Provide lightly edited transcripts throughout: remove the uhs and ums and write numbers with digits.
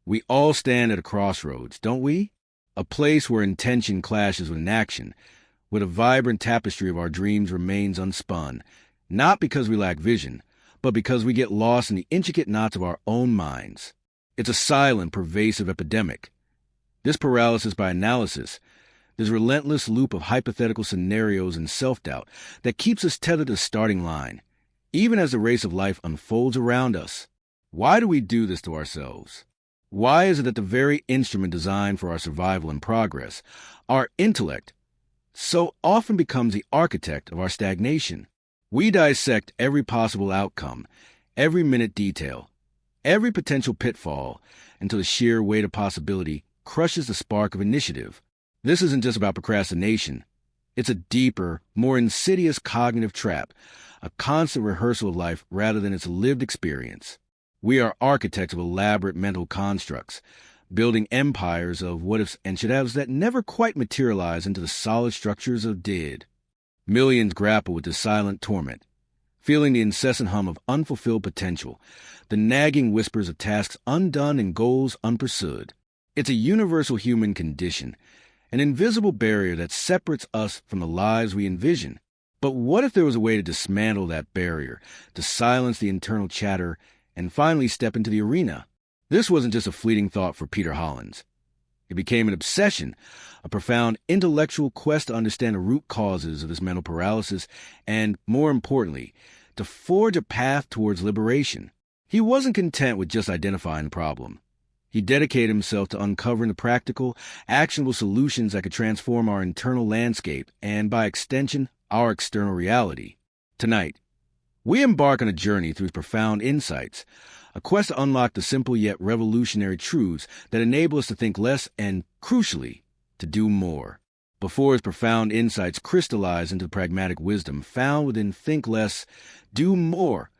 We all stand at a crossroads, don't we? A place where intention clashes with inaction, where the vibrant tapestry of our dreams remains unspun, not because we lack vision, but because we get lost in the intricate knots of our own minds. It's a silent, pervasive epidemic. This paralysis by analysis, this relentless loop of hypothetical scenarios and self-doubt that keeps us tethered to the starting line, even as the race of life unfolds around us. Why do we do this to ourselves? Why is it that the very instrument designed for our survival and progress, our intellect, so often becomes the architect of our stagnation? We dissect every possible outcome, every minute detail, every potential pitfall, until the sheer weight of possibility crushes the spark of initiative. This isn't just about procrastination. It's a deeper, more insidious cognitive trap, a constant rehearsal of life rather than its lived experience. We are architects of elaborate mental constructs, building empires of what-ifs and should-haves that never quite materialize into the solid structures of did. Millions grapple with this silent torment, feeling the incessant hum of unfulfilled potential, the nagging whispers of tasks undone and goals unpursued. It's a universal human condition, an invisible barrier that separates us from the lives we envision. But what if there was a way to dismantle that barrier, to silence the internal chatter, and finally step into the arena? This wasn't just a fleeting thought for Peter Hollins. It became an obsession, a profound intellectual quest to understand the root causes of this mental paralysis and, more importantly, to forge a path towards liberation. He wasn't content with just identifying the problem. He dedicated himself to uncovering the practical, actionable solutions that could transform our internal landscape and, by extension, our external reality. Tonight, we embark on a journey through his profound insights, a quest to unlock the simple yet revolutionary truths that enable us to think less and, crucially, to do more. Before his profound insights crystallize into the pragmatic wisdom found within Think Less, Do More,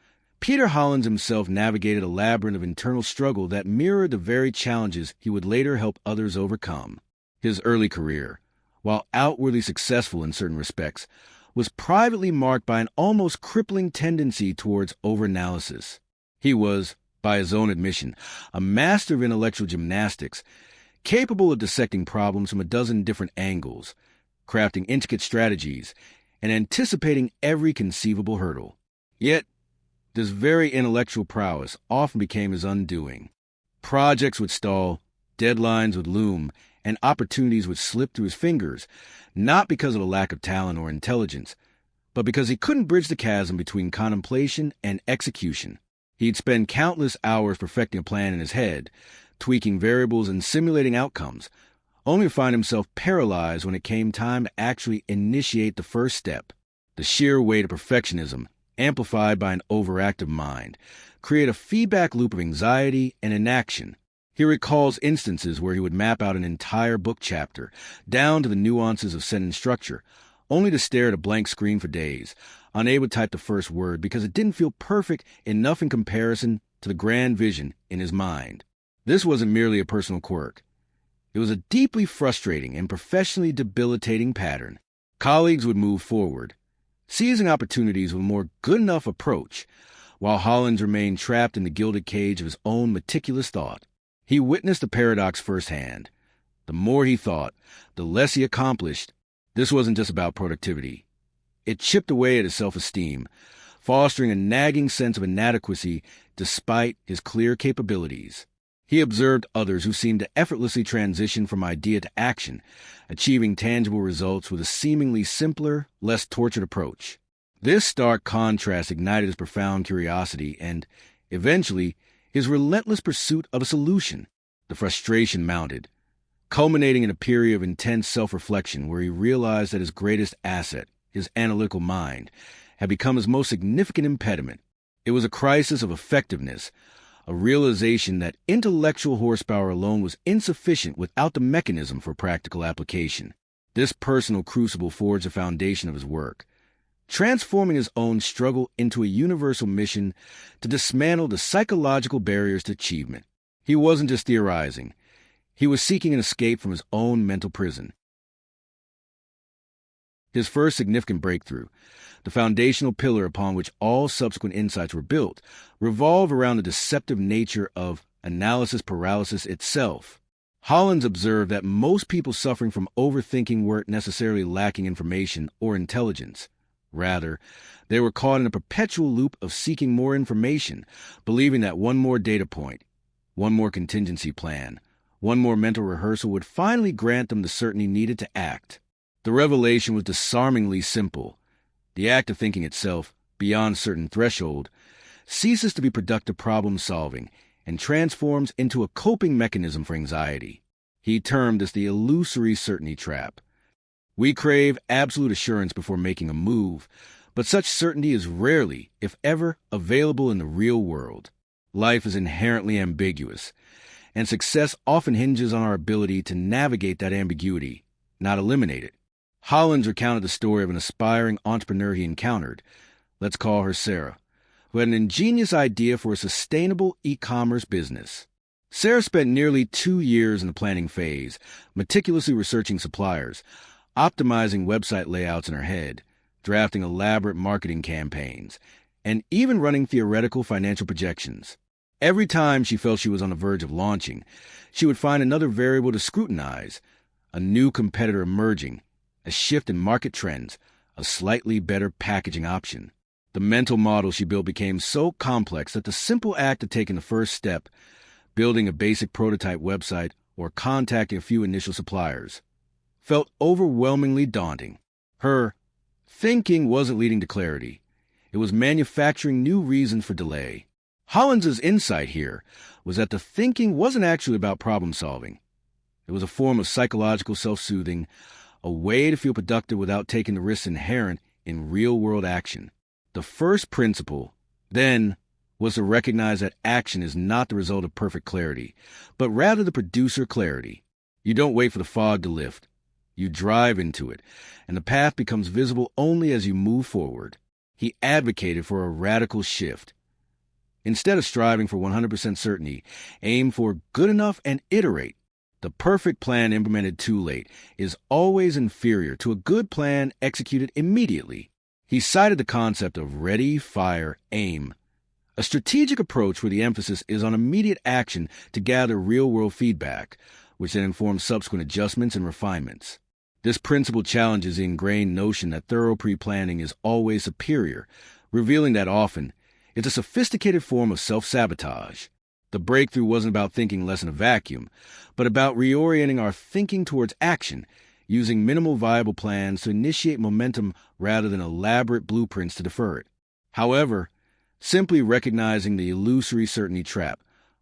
Peter Hollins himself navigated a labyrinth of internal struggle that mirrored the very challenges he would later help others overcome. His early career, while outwardly successful in certain respects, was privately marked by an almost crippling tendency towards overanalysis. He was, by his own admission, a master of intellectual gymnastics, capable of dissecting problems from a dozen different angles, crafting intricate strategies, and anticipating every conceivable hurdle. Yet, this very intellectual prowess often became his undoing. Projects would stall, deadlines would loom, and opportunities would slip through his fingers, not because of a lack of talent or intelligence, but because he couldn't bridge the chasm between contemplation and execution. He'd spend countless hours perfecting a plan in his head, tweaking variables and simulating outcomes, only to find himself paralyzed when it came time to actually initiate the first step. The sheer weight of perfectionism, amplified by an overactive mind, create a feedback loop of anxiety and inaction. He recalls instances where he would map out an entire book chapter, down to the nuances of sentence structure, only to stare at a blank screen for days, unable to type the first word because it didn't feel perfect enough in comparison to the grand vision in his mind. This wasn't merely a personal quirk. It was a deeply frustrating and professionally debilitating pattern. Colleagues would move forward, seizing opportunities with a more good-enough approach, while Hollins remained trapped in the gilded cage of his own meticulous thought. He witnessed the paradox firsthand. The more he thought, the less he accomplished. This wasn't just about productivity. It chipped away at his self-esteem, fostering a nagging sense of inadequacy despite his clear capabilities. He observed others who seemed to effortlessly transition from idea to action, achieving tangible results with a seemingly simpler, less tortured approach. This stark contrast ignited his profound curiosity and, eventually, his relentless pursuit of a solution. The frustration mounted, culminating in a period of intense self-reflection where he realized that his greatest asset, his analytical mind, had become his most significant impediment. It was a crisis of effectiveness, a realization that intellectual horsepower alone was insufficient without the mechanism for practical application. This personal crucible forged the foundation of his work, transforming his own struggle into a universal mission to dismantle the psychological barriers to achievement. He wasn't just theorizing. He was seeking an escape from his own mental prison. His first significant breakthrough, the foundational pillar upon which all subsequent insights were built, revolved around the deceptive nature of analysis paralysis itself. Hollins observed that most people suffering from overthinking weren't necessarily lacking information or intelligence. Rather, they were caught in a perpetual loop of seeking more information, believing that one more data point, one more contingency plan, one more mental rehearsal would finally grant them the certainty needed to act. The revelation was disarmingly simple. The act of thinking itself, beyond a certain threshold, ceases to be productive problem-solving and transforms into a coping mechanism for anxiety. He termed this the illusory certainty trap. We crave absolute assurance before making a move, but such certainty is rarely, if ever, available in the real world. Life is inherently ambiguous, and success often hinges on our ability to navigate that ambiguity, not eliminate it. Hollins recounted the story of an aspiring entrepreneur he encountered, let's call her Sarah, who had an ingenious idea for a sustainable e-commerce business. Sarah spent nearly 2 years in the planning phase, meticulously researching suppliers, optimizing website layouts in her head, drafting elaborate marketing campaigns, and even running theoretical financial projections. Every time she felt she was on the verge of launching, she would find another variable to scrutinize, a new competitor emerging, a shift in market trends, a slightly better packaging option. The mental model she built became so complex that the simple act of taking the first step, building a basic prototype website or contacting a few initial suppliers, felt overwhelmingly daunting. Her thinking wasn't leading to clarity. It was manufacturing new reasons for delay. Hollins's insight here was that the thinking wasn't actually about problem solving. It was a form of psychological self-soothing, a way to feel productive without taking the risks inherent in real-world action. The first principle, then, was to recognize that action is not the result of perfect clarity, but rather the producer clarity. You don't wait for the fog to lift. You drive into it, and the path becomes visible only as you move forward. He advocated for a radical shift. Instead of striving for 100% certainty, aim for good enough and iterate. The perfect plan implemented too late is always inferior to a good plan executed immediately. He cited the concept of ready, fire, aim, a strategic approach where the emphasis is on immediate action to gather real-world feedback, which then informs subsequent adjustments and refinements. This principle challenges the ingrained notion that thorough pre-planning is always superior, revealing that often it's a sophisticated form of self-sabotage. The breakthrough wasn't about thinking less in a vacuum, but about reorienting our thinking towards action, using minimal viable plans to initiate momentum rather than elaborate blueprints to defer it. However, simply recognizing the illusory certainty trap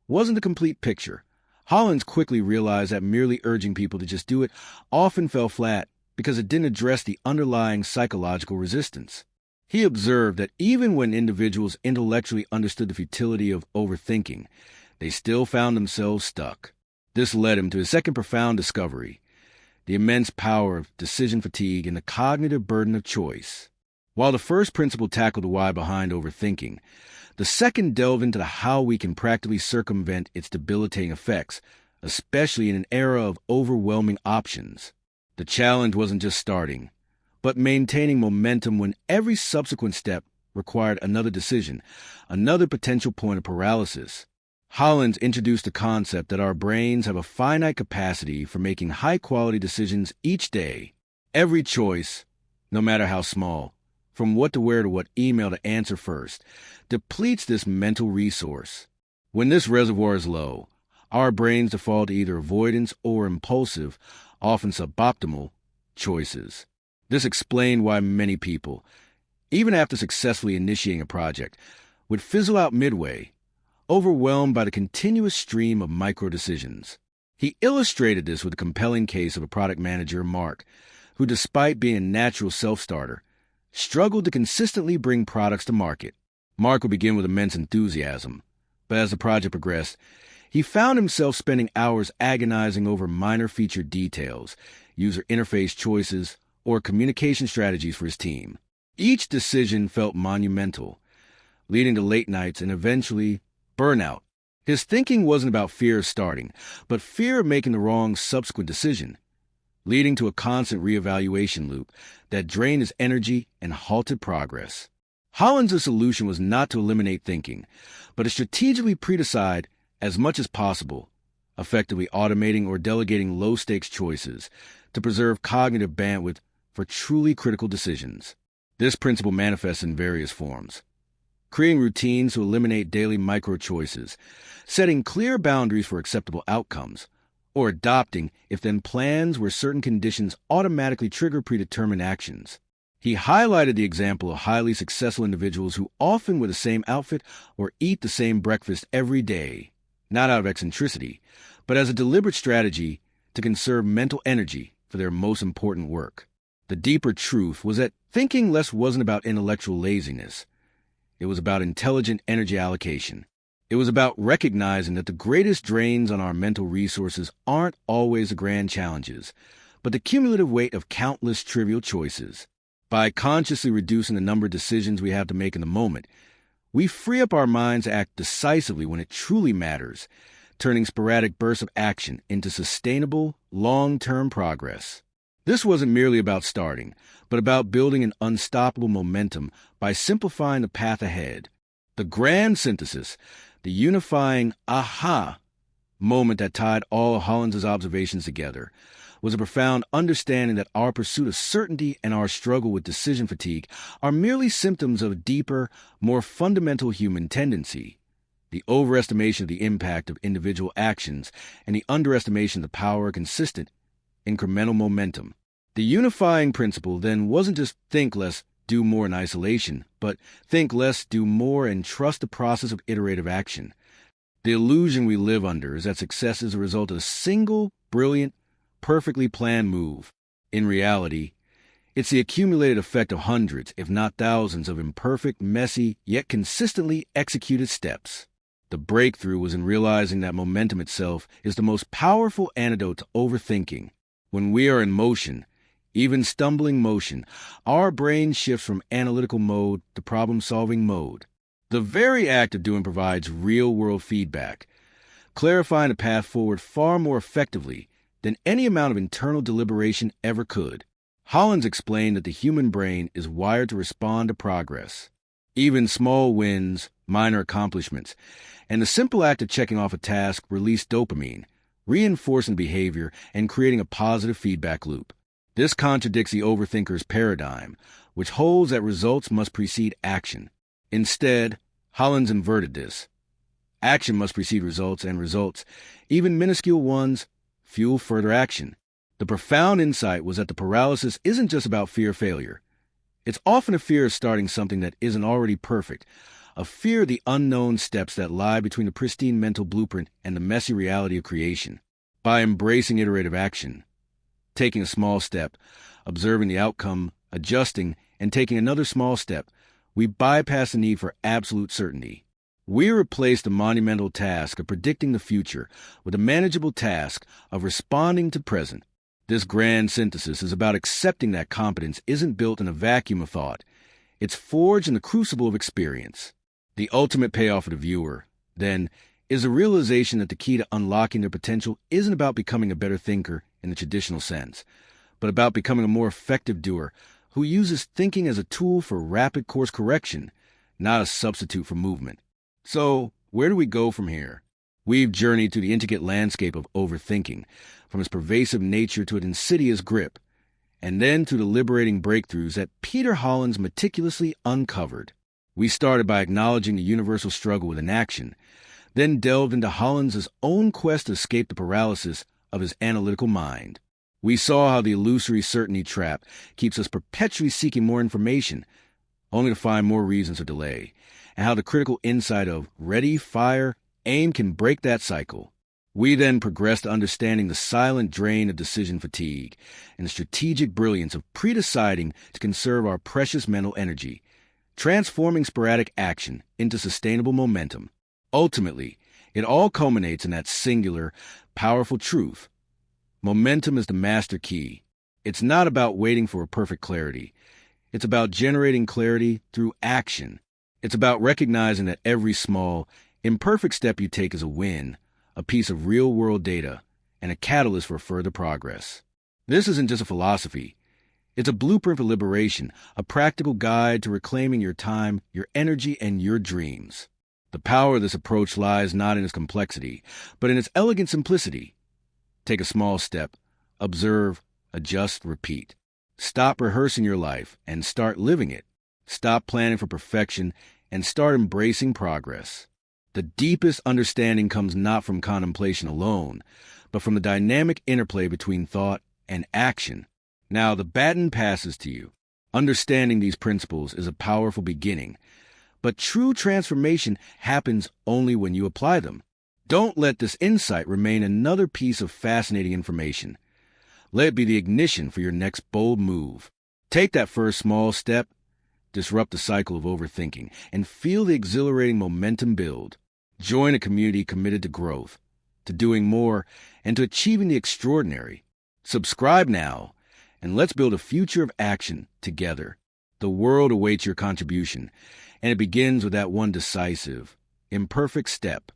wasn't the complete picture. Hollins quickly realized that merely urging people to just do it often fell flat because it didn't address the underlying psychological resistance. He observed that even when individuals intellectually understood the futility of overthinking, they still found themselves stuck. This led him to his second profound discovery, the immense power of decision fatigue and the cognitive burden of choice. While the first principle tackled the why behind overthinking, the second delved into how we can practically circumvent its debilitating effects, especially in an era of overwhelming options. The challenge wasn't just starting, but maintaining momentum when every subsequent step required another decision, another potential point of paralysis. Hollins introduced the concept that our brains have a finite capacity for making high-quality decisions each day. Every choice, no matter how small, from what to wear to what email to answer first, depletes this mental resource. When this reservoir is low, our brains default to either avoidance or impulsive, often suboptimal, choices. This explained why many people, even after successfully initiating a project, would fizzle out midway, overwhelmed by the continuous stream of micro-decisions. He illustrated this with a compelling case of a product manager, Mark, who, despite being a natural self-starter, struggled to consistently bring products to market. Mark would begin with immense enthusiasm, but as the project progressed, he found himself spending hours agonizing over minor feature details, user interface choices, or communication strategies for his team. Each decision felt monumental, leading to late nights and eventually burnout. His thinking wasn't about fear of starting, but fear of making the wrong subsequent decision, leading to a constant reevaluation loop that drained his energy and halted progress. Hollins' solution was not to eliminate thinking, but to strategically predecide as much as possible, effectively automating or delegating low-stakes choices to preserve cognitive bandwidth for truly critical decisions. This principle manifests in various forms. Creating routines to eliminate daily micro-choices, setting clear boundaries for acceptable outcomes, or adopting if-then plans where certain conditions automatically trigger predetermined actions. He highlighted the example of highly successful individuals who often wear the same outfit or eat the same breakfast every day, not out of eccentricity, but as a deliberate strategy to conserve mental energy for their most important work. The deeper truth was that thinking less wasn't about intellectual laziness. It was about intelligent energy allocation. It was about recognizing that the greatest drains on our mental resources aren't always the grand challenges, but the cumulative weight of countless trivial choices. By consciously reducing the number of decisions we have to make in the moment, we free up our minds to act decisively when it truly matters, turning sporadic bursts of action into sustainable, long-term progress. This wasn't merely about starting, but about building an unstoppable momentum by simplifying the path ahead. The grand synthesis, the unifying aha moment that tied all of Hollins' observations together, was a profound understanding that our pursuit of certainty and our struggle with decision fatigue are merely symptoms of a deeper, more fundamental human tendency: the overestimation of the impact of individual actions and the underestimation of the power of consistent, incremental momentum. The unifying principle then wasn't just think less, do more in isolation, but think less, do more, and trust the process of iterative action. The illusion we live under is that success is a result of a single, brilliant, perfectly planned move. In reality, it's the accumulated effect of hundreds, if not thousands, of imperfect, messy, yet consistently executed steps. The breakthrough was in realizing that momentum itself is the most powerful antidote to overthinking. When we are in motion, even stumbling motion, our brain shifts from analytical mode to problem-solving mode. The very act of doing provides real-world feedback, clarifying the path forward far more effectively than any amount of internal deliberation ever could. Hollins explained that the human brain is wired to respond to progress. Even small wins, minor accomplishments, and the simple act of checking off a task release dopamine, reinforcing behavior and creating a positive feedback loop. This contradicts the overthinker's paradigm, which holds that results must precede action. Instead, Hollins inverted this. Action must precede results, and results, even minuscule ones, fuel further action. The profound insight was that the paralysis isn't just about fear of failure. It's often a fear of starting something that isn't already perfect, a fear of the unknown steps that lie between the pristine mental blueprint and the messy reality of creation. By embracing iterative action, taking a small step, observing the outcome, adjusting, and taking another small step, we bypass the need for absolute certainty. We replace the monumental task of predicting the future with the manageable task of responding to present. This grand synthesis is about accepting that competence isn't built in a vacuum of thought. It's forged in the crucible of experience. The ultimate payoff for the viewer, then, is the realization that the key to unlocking their potential isn't about becoming a better thinker in the traditional sense, but about becoming a more effective doer who uses thinking as a tool for rapid course correction, not a substitute for movement. So, where do we go from here? We've journeyed through the intricate landscape of overthinking, from its pervasive nature to its insidious grip, and then to the liberating breakthroughs that Peter Hollins meticulously uncovered. We started by acknowledging the universal struggle with inaction, then delved into Hollins' own quest to escape the paralysis of his analytical mind. We saw how the illusory certainty trap keeps us perpetually seeking more information, only to find more reasons for delay, and how the critical insight of ready, fire, aim can break that cycle. We then progressed to understanding the silent drain of decision fatigue and the strategic brilliance of pre-deciding to conserve our precious mental energy, transforming sporadic action into sustainable momentum. Ultimately, it all culminates in that singular, powerful truth. Momentum is the master key. It's not about waiting for a perfect clarity. It's about generating clarity through action. It's about recognizing that every small, imperfect step you take is a win, a piece of real-world data, and a catalyst for further progress. This isn't just a philosophy. It's a blueprint for liberation, a practical guide to reclaiming your time, your energy, and your dreams. The power of this approach lies not in its complexity, but in its elegant simplicity. Take a small step, observe, adjust, repeat. Stop rehearsing your life and start living it. Stop planning for perfection and start embracing progress. The deepest understanding comes not from contemplation alone, but from the dynamic interplay between thought and action. Now the baton passes to you. Understanding these principles is a powerful beginning, but true transformation happens only when you apply them. Don't let this insight remain another piece of fascinating information. Let it be the ignition for your next bold move. Take that first small step, disrupt the cycle of overthinking, and feel the exhilarating momentum build. Join a community committed to growth, to doing more, and to achieving the extraordinary. Subscribe now, and let's build a future of action together. The world awaits your contribution, and it begins with that one decisive, imperfect step.